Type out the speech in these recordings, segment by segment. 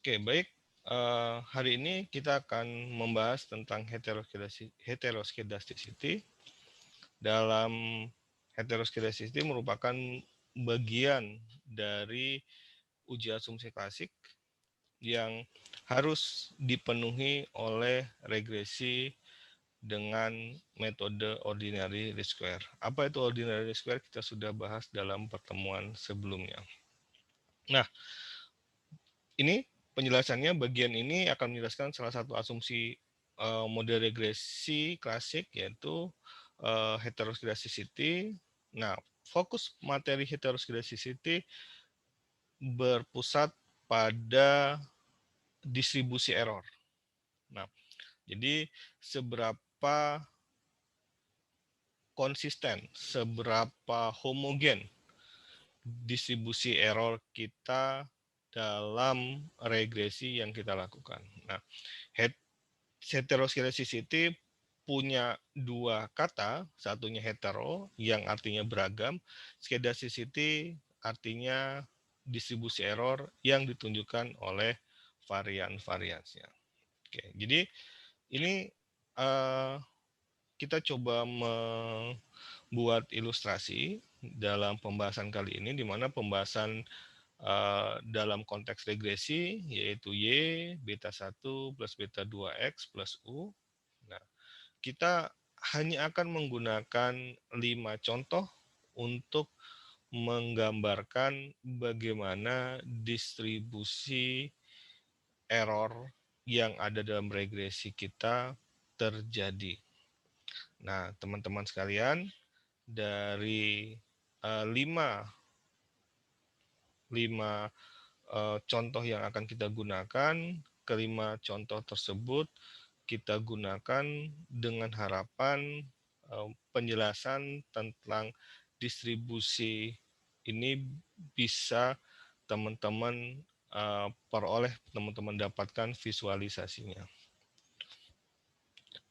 Oke, baik. Hari ini kita akan membahas tentang heteroskedasticity. Dalam heteroskedasticity merupakan bagian dari uji asumsi klasik yang harus dipenuhi oleh regresi dengan metode ordinary least square. Apa itu ordinary least square? Kita sudah bahas dalam pertemuan sebelumnya. Nah, ini penjelasannya bagian ini akan menjelaskan salah satu asumsi model regresi klasik yaitu heteroskedasticity. Nah, fokus materi heteroskedasticity berpusat pada distribusi error. Nah, jadi seberapa konsisten, seberapa homogen distribusi error kita dalam regresi yang kita lakukan. Nah, heteroskedasticity punya dua kata, satunya hetero yang artinya beragam, skedasticity artinya distribusi error yang ditunjukkan oleh varian-variannya. Oke, jadi ini kita coba membuat ilustrasi dalam pembahasan kali ini, di mana pembahasan dalam konteks regresi yaitu Y beta 1 plus beta 2X plus U. Nah, kita hanya akan menggunakan 5 contoh untuk menggambarkan bagaimana distribusi error yang ada dalam regresi kita terjadi. Nah, teman-teman sekalian, dari 5 contoh yang akan kita gunakan, kelima contoh tersebut kita gunakan dengan harapan penjelasan tentang distribusi ini bisa teman-teman peroleh, teman-teman dapatkan visualisasinya.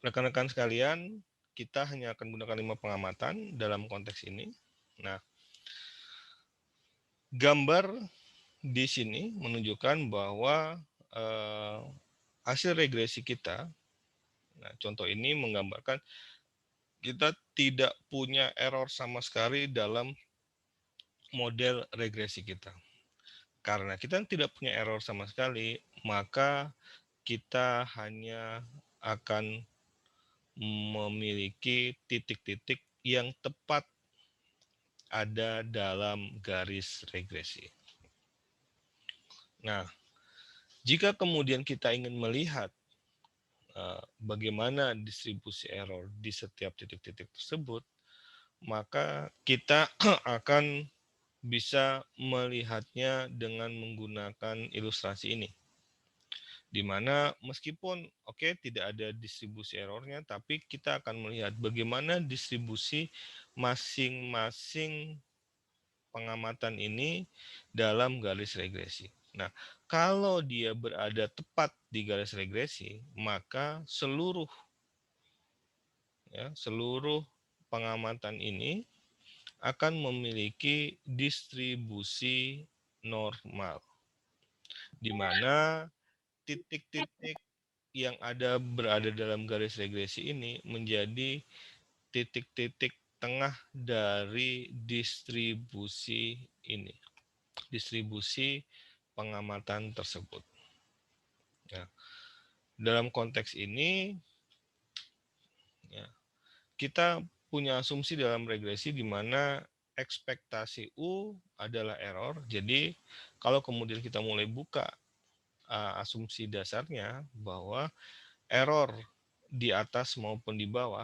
Rekan-rekan sekalian, kita hanya akan gunakan 5 pengamatan dalam konteks ini. Nah, gambar di sini menunjukkan bahwa hasil regresi kita, nah contoh ini menggambarkan kita tidak punya error sama sekali dalam model regresi kita. Karena kita tidak punya error sama sekali, maka kita hanya akan memiliki titik-titik yang tepat ada dalam garis regresi. Nah, jika kemudian kita ingin melihat bagaimana distribusi error di setiap titik-titik tersebut, maka kita akan bisa melihatnya dengan menggunakan ilustrasi ini. Di mana meskipun tidak ada distribusi errornya, tapi kita akan melihat bagaimana distribusi masing-masing pengamatan ini dalam garis regresi. Nah, kalau dia berada tepat di garis regresi, maka seluruh pengamatan ini akan memiliki distribusi normal, di mana titik-titik yang berada dalam garis regresi ini menjadi titik-titik tengah dari distribusi ini, distribusi pengamatan tersebut. Ya. Dalam konteks ini, ya, kita punya asumsi dalam regresi di mana ekspektasi U adalah error. Jadi kalau kemudian kita mulai buka asumsi dasarnya bahwa error di atas maupun di bawah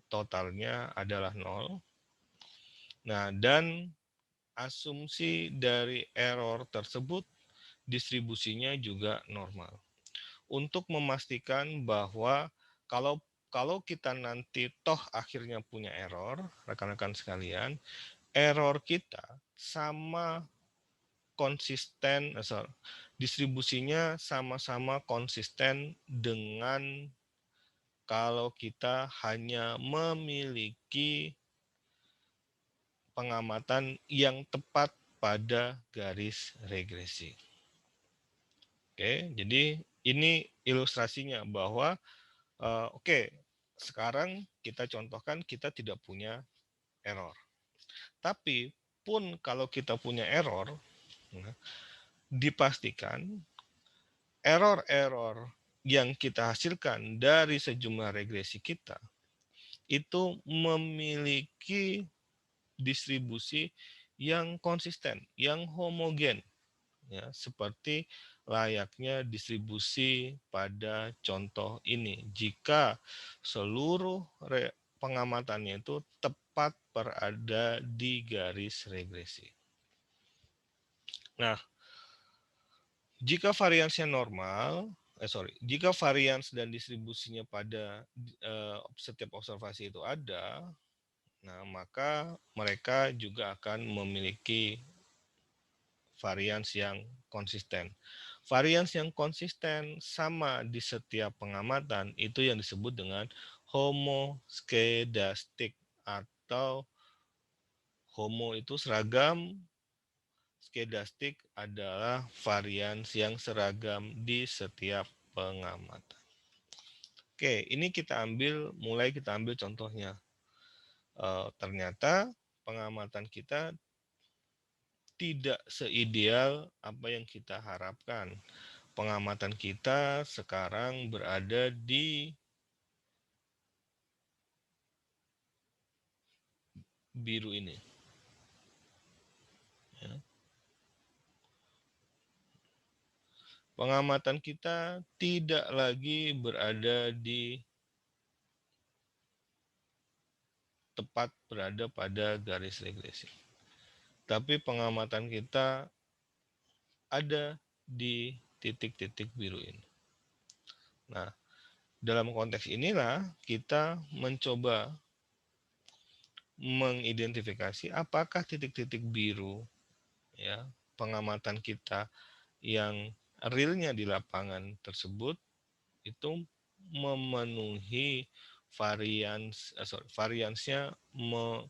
totalnya adalah 0. Nah, dan asumsi dari error tersebut distribusinya juga normal. Untuk memastikan bahwa kalau kita nanti toh akhirnya punya error, rekan-rekan sekalian, error kita sama konsisten, distribusinya sama-sama konsisten dengan kalau kita hanya memiliki pengamatan yang tepat pada garis regresi. Oke, jadi ini ilustrasinya bahwa oke, sekarang kita contohkan kita tidak punya error. Tapi pun kalau kita punya error, nah, dipastikan error-error yang kita hasilkan dari sejumlah regresi kita itu memiliki distribusi yang konsisten, yang homogen, ya, seperti layaknya distribusi pada contoh ini. Jika seluruh pengamatannya itu tepat berada di garis regresi. Nah, jika variansnya normal, jika varians dan distribusinya pada setiap observasi itu ada, nah maka mereka juga akan memiliki varians yang konsisten. Varians yang konsisten sama di setiap pengamatan itu yang disebut dengan homoskedastik, atau homo itu seragam, skedastik adalah varians yang seragam di setiap pengamatan. Oke, ini mulai kita ambil contohnya. Ternyata pengamatan kita tidak seideal apa yang kita harapkan. Pengamatan kita sekarang berada di biru ini. Ya. Pengamatan kita tidak lagi berada tepat berada pada garis regresi. Tapi pengamatan kita ada di titik-titik biru ini. Nah, dalam konteks inilah kita mencoba mengidentifikasi apakah titik-titik biru, ya, pengamatan kita yang realnya di lapangan tersebut itu memenuhi variansnya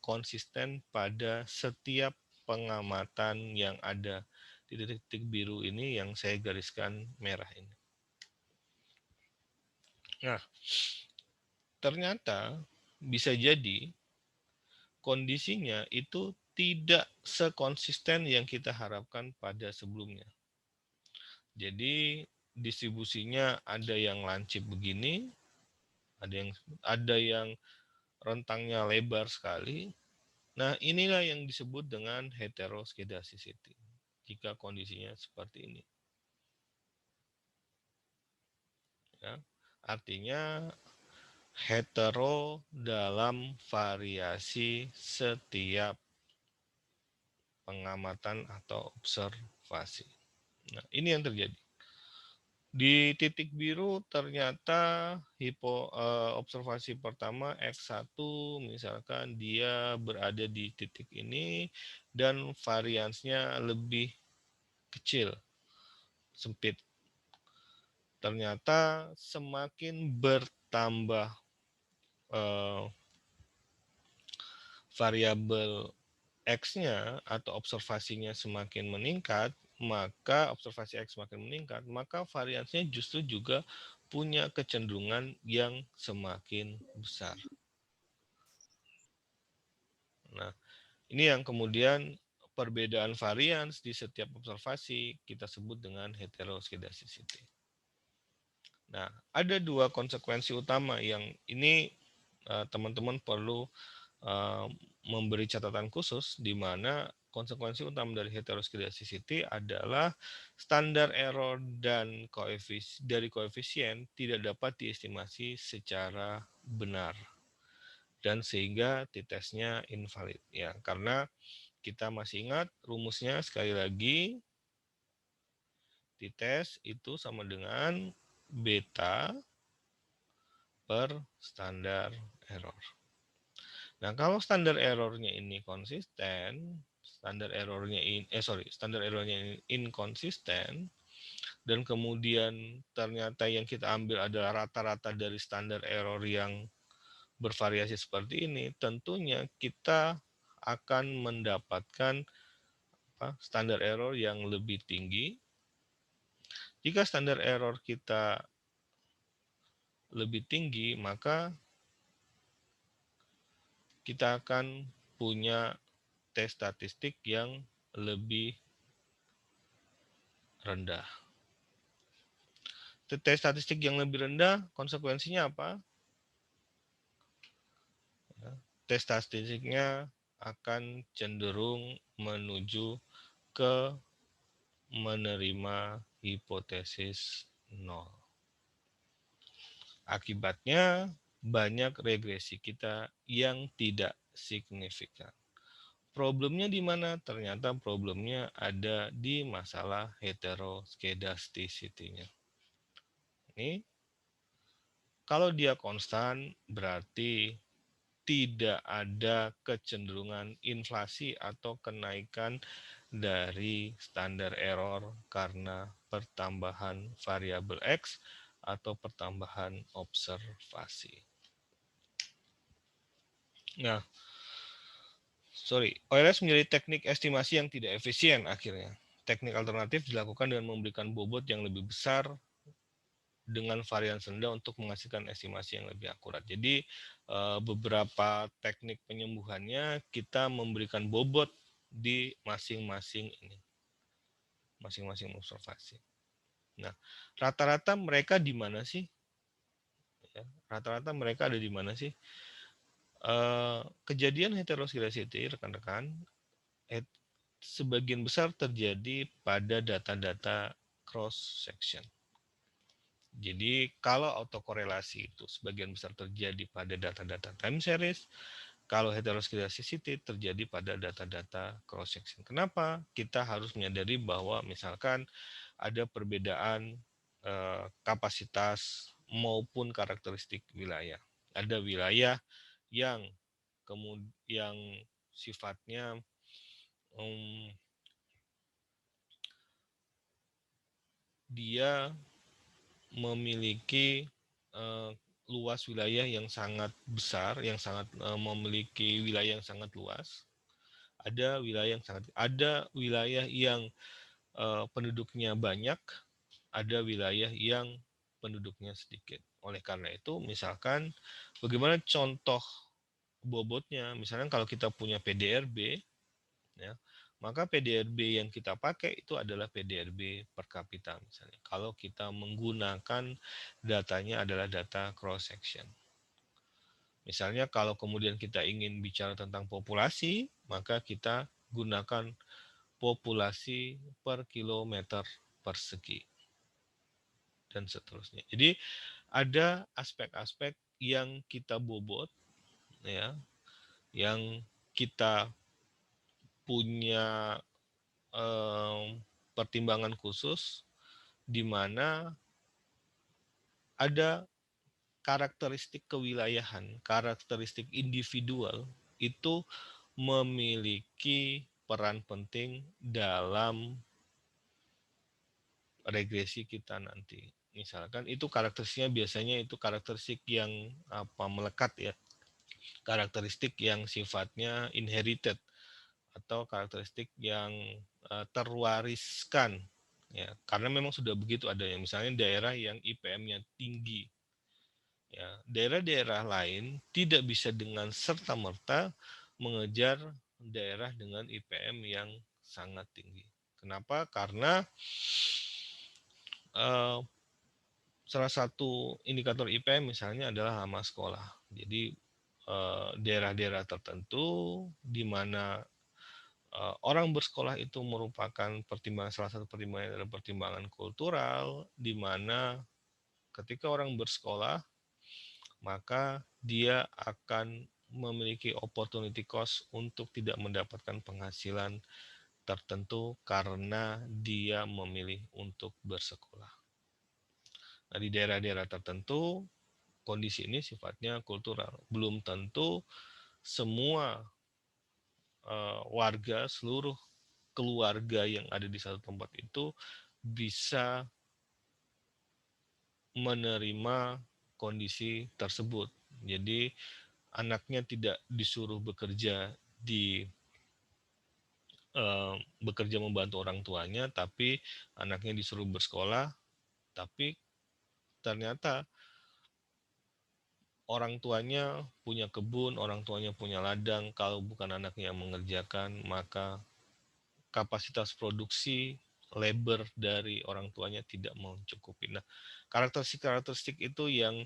konsisten pada setiap pengamatan yang ada di titik-titik biru ini yang saya gariskan merah ini. Nah, ternyata bisa jadi kondisinya itu tidak sekonsisten yang kita harapkan pada sebelumnya. Jadi distribusinya ada yang lancip begini, ada yang rentangnya lebar sekali. Nah, inilah yang disebut dengan heteroskedasticity jika kondisinya seperti ini. Ya. Artinya hetero dalam variasi setiap pengamatan atau observasi. Nah, ini yang terjadi. Di titik biru ternyata observasi pertama X1 misalkan dia berada di titik ini dan variansnya lebih kecil, sempit. Ternyata semakin bertambah eh, variabel X-nya atau observasinya semakin meningkat, maka observasi X semakin meningkat, maka variansnya justru juga punya kecenderungan yang semakin besar. Nah, ini yang kemudian perbedaan varians di setiap observasi kita sebut dengan heteroskedasticity. Nah, ada dua konsekuensi utama yang ini teman-teman perlu memberi catatan khusus, di mana konsekuensi utama dari heteroskedasticity adalah standar error dan dari koefisien tidak dapat diestimasi secara benar dan sehingga t-testnya invalid, ya, karena kita masih ingat rumusnya sekali lagi, t-test itu sama dengan beta per standar error. Nah, kalau standar errornya ini konsisten, standar errornya ini inkonsisten, dan kemudian ternyata yang kita ambil adalah rata-rata dari standar error yang bervariasi seperti ini, tentunya kita akan mendapatkan standar error yang lebih tinggi Jika standar error kita lebih tinggi, maka kita akan punya tes statistik yang lebih rendah. Tes statistik yang lebih rendah, konsekuensinya apa? Tes statistiknya akan cenderung menuju ke menerima hipotesis nol. Akibatnya banyak regresi kita yang tidak signifikan. Problemnya di mana? Ternyata problemnya ada di masalah heteroskedasticity-nya. Ini kalau dia konstan berarti tidak ada kecenderungan inflasi atau kenaikan dari standar error karena pertambahan variabel X atau pertambahan observasi. Nah, OLS menjadi teknik estimasi yang tidak efisien akhirnya. Teknik alternatif dilakukan dengan memberikan bobot yang lebih besar dengan varian rendah untuk menghasilkan estimasi yang lebih akurat. Jadi beberapa teknik penyembuhannya kita memberikan bobot di masing-masing ini, masing-masing observasi. Nah, rata-rata mereka di mana sih? Rata-rata mereka ada di mana sih? Kejadian heteroskedasity, rekan-rekan, sebagian besar terjadi pada data-data cross section. Jadi kalau autokorelasi itu sebagian besar terjadi pada data-data time series, kalau heteroskedasticity terjadi pada data-data cross section. Kenapa? Kita harus menyadari bahwa misalkan ada perbedaan kapasitas maupun karakteristik wilayah. Ada wilayah yang yang sifatnya dia memiliki luas wilayah yang sangat besar, yang sangat memiliki wilayah yang sangat luas. Ada wilayah yang penduduknya banyak, ada wilayah yang penduduknya sedikit. Oleh karena itu, misalkan bagaimana contoh bobotnya? Misalnya kalau kita punya PDRB, ya, maka PDRB yang kita pakai itu adalah PDRB per kapita misalnya. Kalau kita menggunakan datanya adalah data cross section. Misalnya kalau kemudian kita ingin bicara tentang populasi, maka kita gunakan populasi per kilometer persegi dan seterusnya. Jadi ada aspek-aspek yang kita bobot, ya, yang kita punya pertimbangan khusus di mana ada karakteristik kewilayahan, karakteristik individual itu memiliki peran penting dalam regresi kita nanti. Misalkan itu karakteristiknya biasanya itu karakteristik yang melekat ya, karakteristik yang sifatnya inherited atau karakteristik yang terwariskan ya, karena memang sudah begitu adanya. Misalnya daerah yang IPM-nya tinggi, ya, daerah-daerah lain tidak bisa dengan serta-merta mengejar daerah dengan IPM yang sangat tinggi. Kenapa? Karena salah satu indikator IPM misalnya adalah lama sekolah. Jadi daerah-daerah tertentu di mana orang bersekolah itu merupakan salah satu pertimbangan adalah pertimbangan kultural, di mana ketika orang bersekolah maka dia akan memiliki opportunity cost untuk tidak mendapatkan penghasilan tertentu karena dia memilih untuk bersekolah. Nah, di daerah-daerah tertentu kondisi ini sifatnya kultural. Belum tentu semua warga, seluruh keluarga yang ada di satu tempat itu bisa menerima kondisi tersebut. Jadi anaknya tidak disuruh bekerja bekerja membantu orang tuanya, tapi anaknya disuruh bersekolah Tapi ternyata orang tuanya punya kebun, orang tuanya punya ladang, kalau bukan anaknya yang mengerjakan, maka kapasitas produksi labor dari orang tuanya tidak mencukupi. Nah, karakteristik-karakteristik itu yang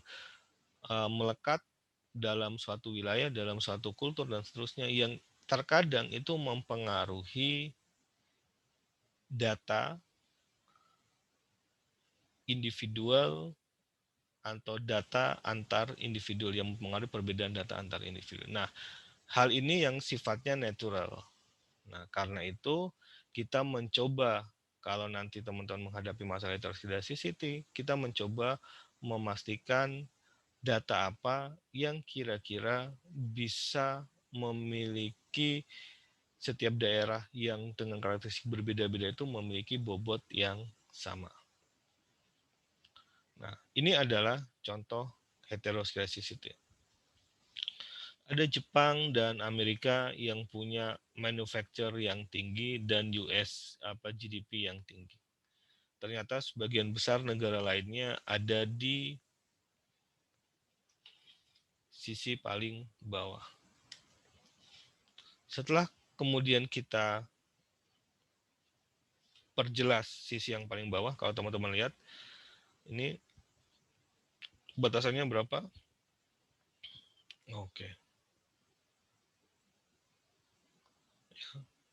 melekat dalam suatu wilayah, dalam suatu kultur dan seterusnya yang terkadang itu mempengaruhi data individual atau data antar individu yang mempengaruhi perbedaan data antar individu. Nah, hal ini yang sifatnya natural. Nah, karena itu kita mencoba kalau nanti teman-teman menghadapi masalah heteroskedasticity, kita mencoba memastikan data apa yang kira-kira bisa memiliki setiap daerah yang dengan karakteristik berbeda-beda itu memiliki bobot yang sama. Nah, ini adalah contoh heteroscedasticity. Ada Jepang dan Amerika yang punya manufacture yang tinggi dan US GDP yang tinggi. Ternyata sebagian besar negara lainnya ada di sisi paling bawah. Setelah kemudian kita perjelas sisi yang paling bawah, kalau teman-teman lihat, ini batasannya berapa? Oke.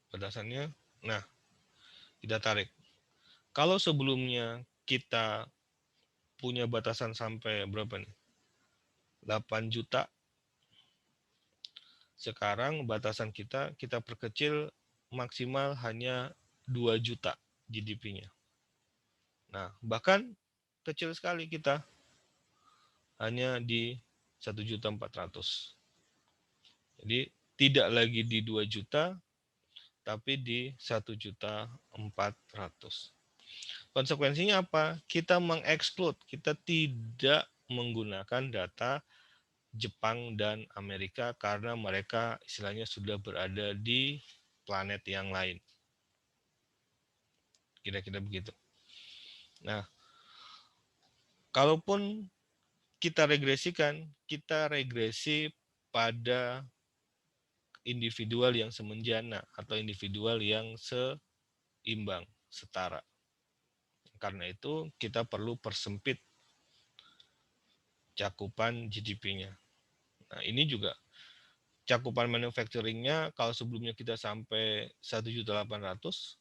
Batasannya, nah, kita tarik. Kalau sebelumnya kita punya batasan sampai berapa nih? 8 juta. Sekarang batasan kita perkecil maksimal hanya 2 juta GDP-nya. Nah, bahkan kecil sekali kita hanya di 1.400.000. Jadi tidak lagi di 2 juta tapi di 1.400.000. Konsekuensinya apa? Kita mengeksklud, kita tidak menggunakan data Jepang dan Amerika karena mereka istilahnya sudah berada di planet yang lain. Kira-kira begitu. Nah, kalaupun kita regresikan, kita regresi pada individual yang semenjana atau individual yang seimbang, setara. Karena itu kita perlu persempit cakupan GDP-nya. Nah, ini juga cakupan manufacturing-nya kalau sebelumnya kita sampai 1.800.000,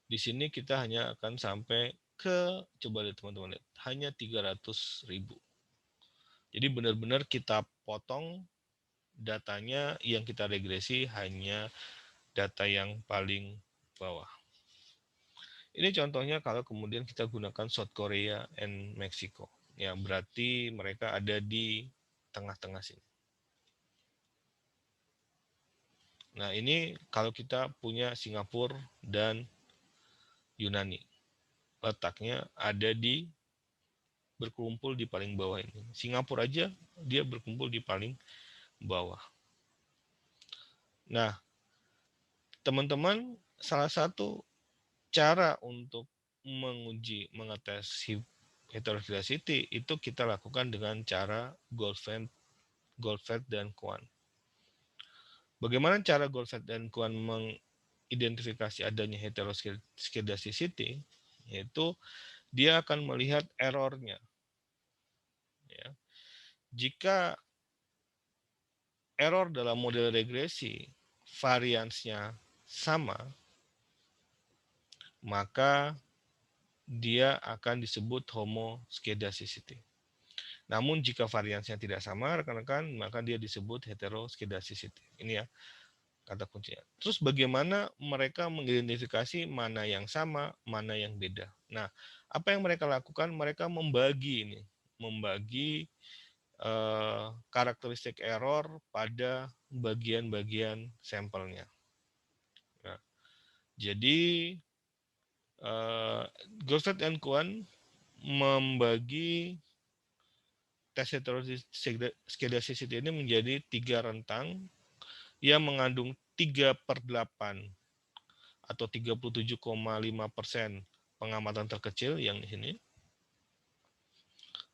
di sini kita hanya akan sampai ke, coba lihat teman-teman lihat, hanya 300.000. Jadi benar-benar kita potong datanya, yang kita regresi hanya data yang paling bawah. Ini contohnya kalau kemudian kita gunakan South Korea and Mexico. Ya, berarti mereka ada di tengah-tengah sini. Nah, ini kalau kita punya Singapura dan Yunani. Letaknya ada di berkumpul di paling bawah ini. Singapura aja dia berkumpul di paling bawah. Nah, teman-teman, salah satu cara untuk menguji, mengetes heterogeneity itu kita lakukan dengan cara Goldfeld dan Kwon. Bagaimana cara Goldfeld dan Kwon mengidentifikasi adanya heteroscedasticity? Yaitu dia akan melihat errornya. Ya. Jika error dalam model regresi variansnya sama, maka dia akan disebut homoskedasticity. Namun jika variansnya tidak sama, rekan-rekan, maka dia disebut heteroskedasticity. Ini ya kata kuncinya. Terus bagaimana mereka mengidentifikasi mana yang sama, mana yang beda. Nah, apa yang mereka lakukan? Mereka membagi karakteristik error pada bagian-bagian sampelnya. Nah, jadi Goldfeld and Kwon membagi tes heteroskedasticity ini menjadi 3 rentang yang mengandung 3/8 atau 37,5% pengamatan terkecil yang di sini.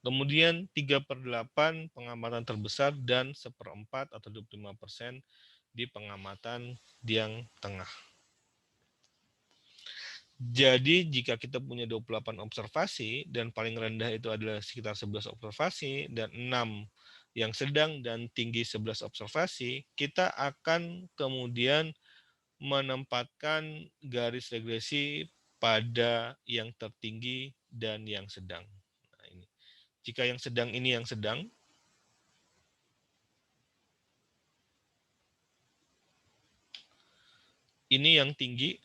Kemudian 3/8 pengamatan terbesar dan 1/4 atau 25% di pengamatan yang tengah. Jadi jika kita punya 28 observasi dan paling rendah itu adalah sekitar 11 observasi dan 6 yang sedang dan tinggi 11 observasi, kita akan kemudian menempatkan garis regresi pada yang tertinggi dan yang sedang. Nah, ini. Jika yang sedang ini yang sedang, ini yang tinggi,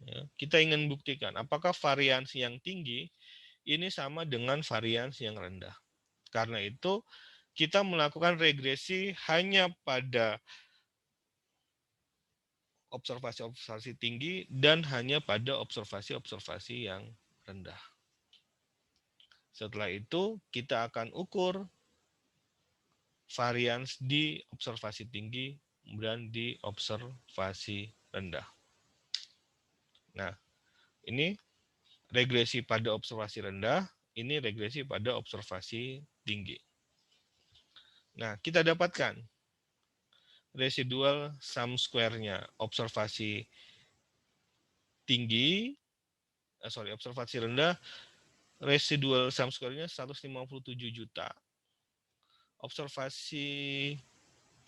ya, kita ingin buktikan apakah variansi yang tinggi ini sama dengan variansi yang rendah. Karena itu kita melakukan regresi hanya pada observasi-observasi tinggi dan hanya pada observasi-observasi yang rendah. Setelah itu kita akan ukur varians di observasi tinggi dan di observasi rendah. Nah, ini regresi pada observasi rendah, ini regresi pada observasi tinggi. Nah, kita dapatkan residual sum square-nya observasi tinggi, observasi rendah, residual sum square-nya 157 juta. Observasi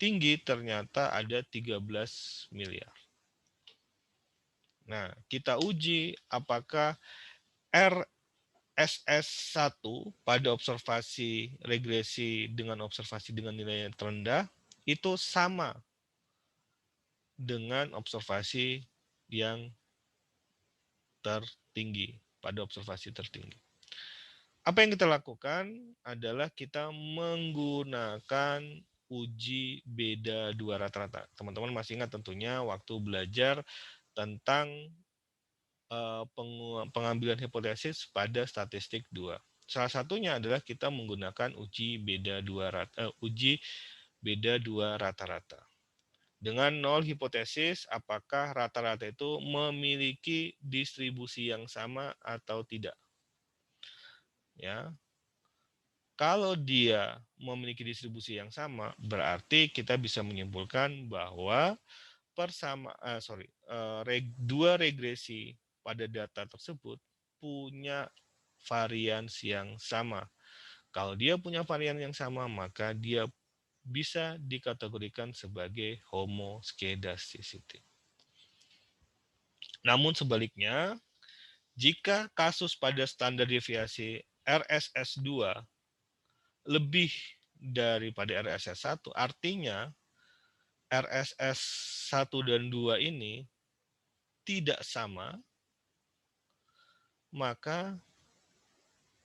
tinggi ternyata ada 13 miliar. Nah, kita uji apakah RSS1 pada observasi regresi dengan observasi dengan nilai yang terendah itu sama dengan observasi yang tertinggi, pada observasi tertinggi. Apa yang kita lakukan adalah kita menggunakan uji beda dua rata-rata. Teman-teman masih ingat tentunya waktu belajar tentang pengambilan hipotesis pada statistik 2. Salah satunya adalah kita menggunakan uji beda dua rata-rata. Dengan nol hipotesis, apakah rata-rata itu memiliki distribusi yang sama atau tidak? Ya, kalau dia memiliki distribusi yang sama, berarti kita bisa menyimpulkan bahwa dua regresi pada data tersebut punya varians yang sama. Kalau dia punya varian yang sama, maka dia bisa dikategorikan sebagai homoskedasticity. Namun sebaliknya, jika kasus pada standar deviasi RSS2 lebih daripada RSS1, artinya RSS1 dan 2 ini tidak sama, maka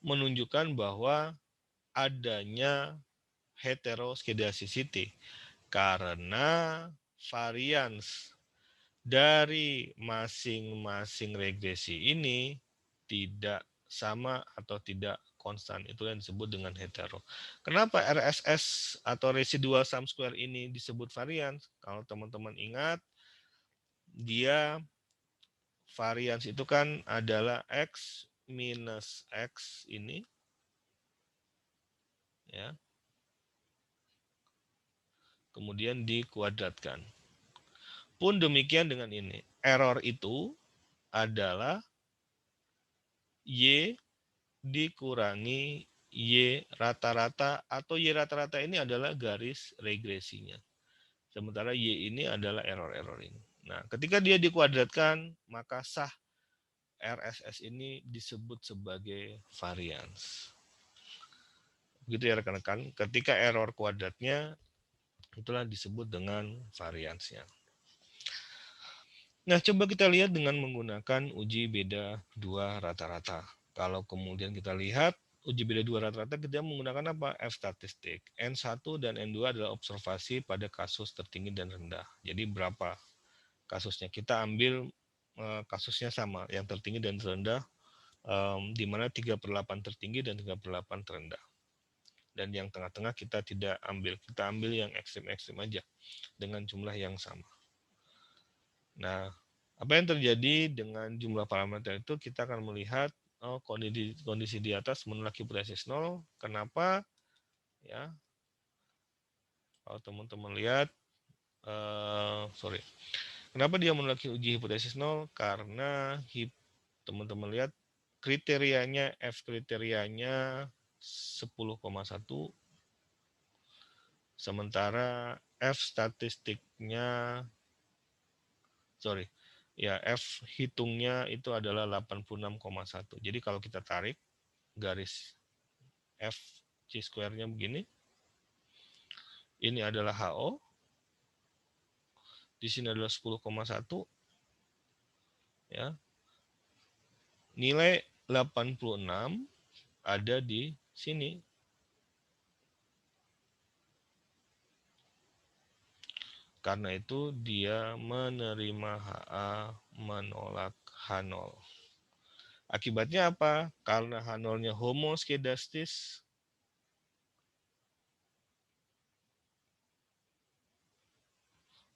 menunjukkan bahwa adanya heteroskedasticity karena varians dari masing-masing regresi ini tidak sama atau tidak konstan. Itu yang disebut dengan hetero. Kenapa RSS atau residual sum square ini disebut varians? Kalau teman-teman ingat, dia varians itu kan adalah X minus X ini, ya, kemudian dikuadratkan. Pun demikian dengan ini. Error itu adalah Y dikurangi Y rata-rata, atau Y rata-rata ini adalah garis regresinya. Sementara Y ini adalah error-error ini. Nah, ketika dia dikuadratkan, maka sah RSS ini disebut sebagai varians. Begitu ya rekan-rekan, ketika error kuadratnya, itulah disebut dengan variansnya. Nah, coba kita lihat dengan menggunakan uji beda dua rata-rata. Kalau kemudian kita lihat uji beda dua rata-rata, kita menggunakan apa? F statistik. N1 dan N2 adalah observasi pada kasus tertinggi dan rendah. Jadi berapa kasusnya? Kita ambil kasusnya sama, yang tertinggi dan terendah, di mana 3/8 tertinggi dan 3/8 terendah. dan yang tengah-tengah kita tidak ambil. Kita ambil yang ekstrim-ekstrim aja dengan jumlah yang sama. Nah, apa yang terjadi dengan jumlah parameter itu kita akan melihat kondisi di atas menolak hipotesis 0. Kenapa? Ya, kalau teman-teman lihat, kenapa dia menolak uji hipotesis 0? Karena teman-teman lihat kriterianya, F kriterianya 10,1, sementara F statistiknya, F hitungnya itu adalah 86,1. Jadi kalau kita tarik garis F C square-nya begini, ini adalah HO, di sini adalah 10,1, ya. Nilai 86 ada di sini. Karena itu dia menerima HA, menolak H0. Akibatnya apa? Karena H0-nya homoskedastis,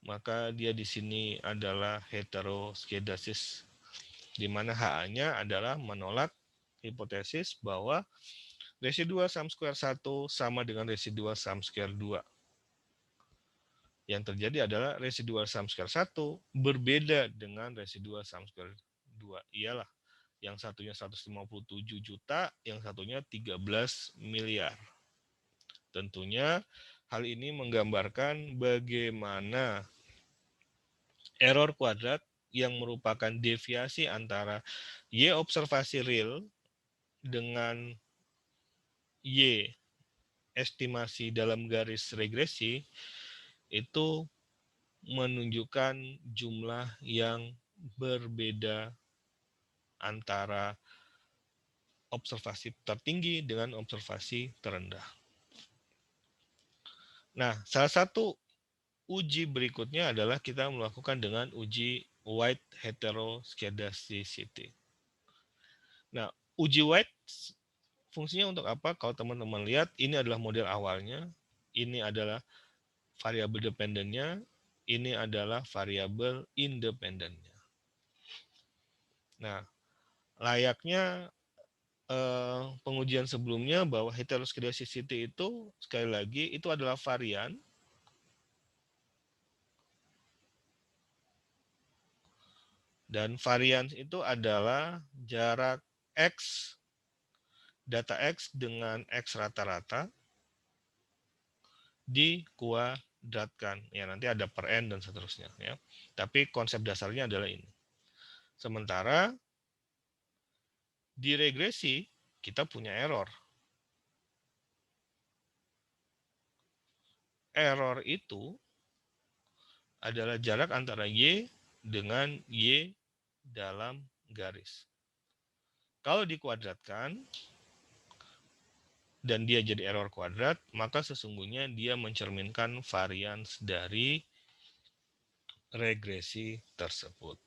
maka dia di sini adalah heteroskedasis, di mana HA-nya adalah menolak hipotesis bahwa residua sum square 1 sama dengan residua sum square 2. Yang terjadi adalah residual sum square 1 berbeda dengan residual sum square 2. Ialah yang satunya 157 juta, yang satunya 13 miliar. Tentunya hal ini menggambarkan bagaimana error kuadrat yang merupakan deviasi antara Y observasi real dengan Y estimasi dalam garis regresi itu menunjukkan jumlah yang berbeda antara observasi tertinggi dengan observasi terendah. Nah, salah satu uji berikutnya adalah kita melakukan dengan uji White heteroskedasticity. Nah, uji White fungsinya untuk apa? Kalau teman-teman lihat, ini adalah model awalnya, ini adalah variabel dependennya, ini adalah variabel independennya. Nah, layaknya pengujian sebelumnya bahwa heteroskedasticity itu sekali lagi itu adalah varian dan varian itu adalah jarak X data X dengan X rata-rata dikuadratkan. Ya, nanti ada per N dan seterusnya ya. Tapi konsep dasarnya adalah ini. Sementara di regresi kita punya error. Error itu adalah jarak antara Y dengan Y dalam garis. Kalau dikuadratkan dan dia jadi error kuadrat, maka sesungguhnya dia mencerminkan varians dari regresi tersebut.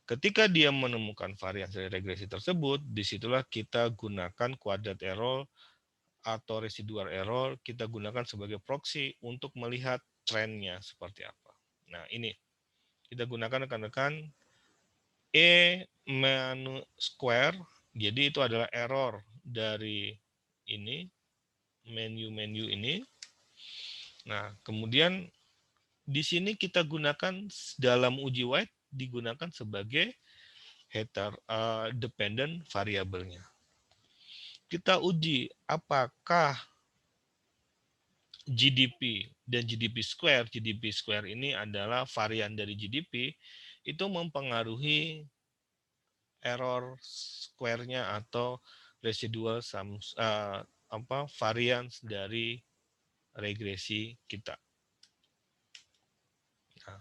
Ketika dia menemukan varians dari regresi tersebut, disitulah kita gunakan kuadrat error atau residual error, kita gunakan sebagai proxy untuk melihat trennya seperti apa. Nah, ini kita gunakan rekan-rekan E- square, jadi itu adalah error dari ini, menu ini. Nah, kemudian di sini kita gunakan dalam uji White digunakan sebagai dependent variabelnya. Kita uji apakah GDP dan GDP square ini adalah varian dari GDP, itu mempengaruhi error square-nya atau residual sum varians dari regresi kita. Nah,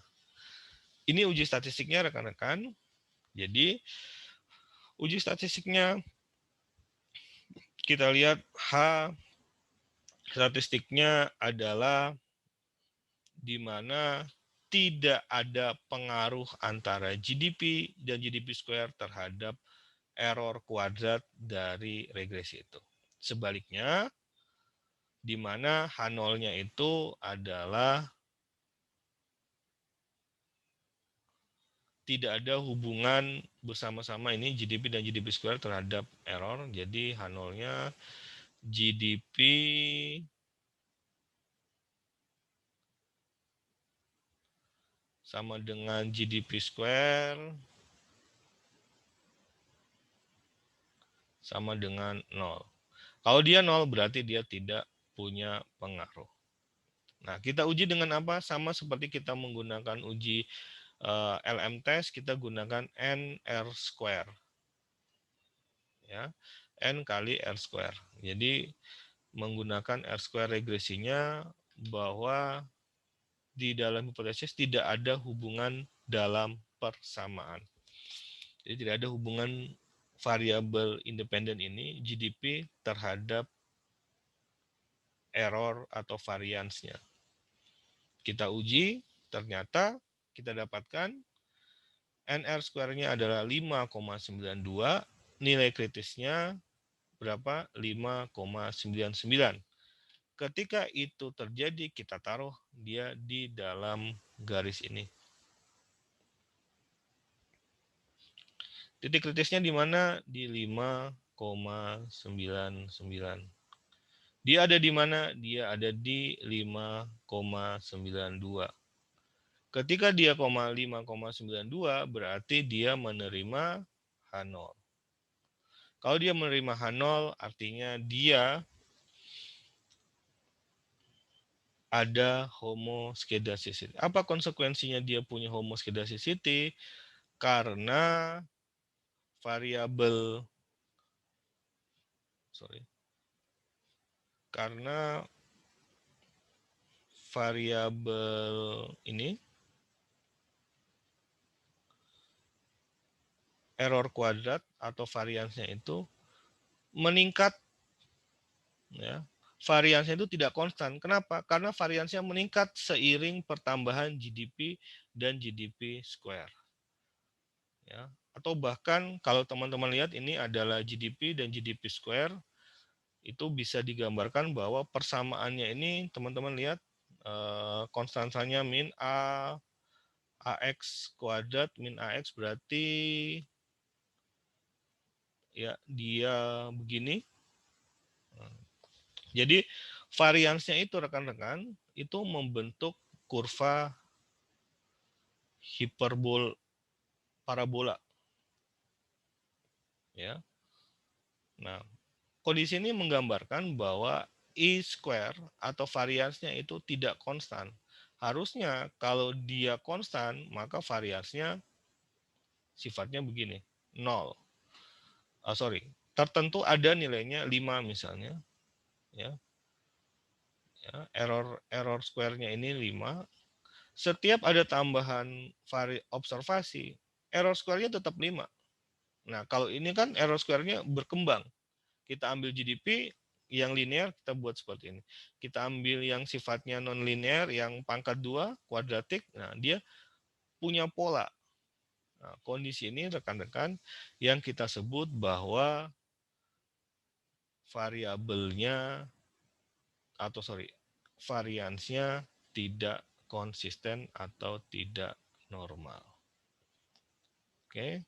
ini uji statistiknya rekan-rekan. Jadi uji statistiknya kita lihat H statistiknya adalah di mana tidak ada pengaruh antara GDP dan GDP square terhadap error kuadrat dari regresi itu. Sebaliknya, di mana H0-nya itu adalah tidak ada hubungan bersama-sama ini GDP dan GDP square terhadap error. Jadi H0-nya GDP sama dengan GDP square sama dengan 0. Kalau dia 0 berarti dia tidak punya pengaruh. Nah, kita uji dengan apa? Sama seperti kita menggunakan uji LM test, kita gunakan N R square. Ya, N kali R square. Jadi, menggunakan R square regresinya bahwa di dalam hipotesis tidak ada hubungan dalam persamaan. Jadi tidak ada hubungan variabel independen ini GDP terhadap error atau variansnya. Kita uji, ternyata kita dapatkan NR square-nya adalah 5,92, nilai kritisnya berapa? 5,99. Ketika itu terjadi, kita taruh dia di dalam garis ini. Titik kritisnya di mana? Di 5,99. Dia ada di mana? Dia ada di 5,92. Ketika dia 5,92 berarti dia menerima H0. Kalau dia menerima H0 artinya dia ada homoskedasticity. Apa konsekuensinya dia punya homoskedasticity? Karena variabel ini error kuadrat atau variansnya itu meningkat, ya. Variansnya itu tidak konstan. Kenapa? Karena variansnya meningkat seiring pertambahan GDP dan GDP square. Ya. Atau bahkan kalau teman-teman lihat ini adalah GDP dan GDP square, itu bisa digambarkan bahwa persamaannya ini teman-teman lihat konstansanya min A, AX kuadrat min AX berarti ya dia begini. Jadi variansnya itu rekan-rekan itu membentuk kurva parabola. Ya. Nah, kondisi ini menggambarkan bahwa I square atau variansnya itu tidak konstan. Harusnya kalau dia konstan, maka variansnya sifatnya begini, 0. Tertentu ada nilainya 5 misalnya. Ya. Error square-nya ini 5. Setiap ada tambahan observasi, error square-nya tetap 5. Nah, kalau ini kan error square-nya berkembang. Kita ambil GDP yang linear, kita buat seperti ini. Kita ambil yang sifatnya non-linear, yang pangkat 2, kuadratik, nah dia punya pola. Nah, kondisi ini rekan-rekan yang kita sebut bahwa variabelnya variansnya tidak konsisten atau tidak normal. Oke.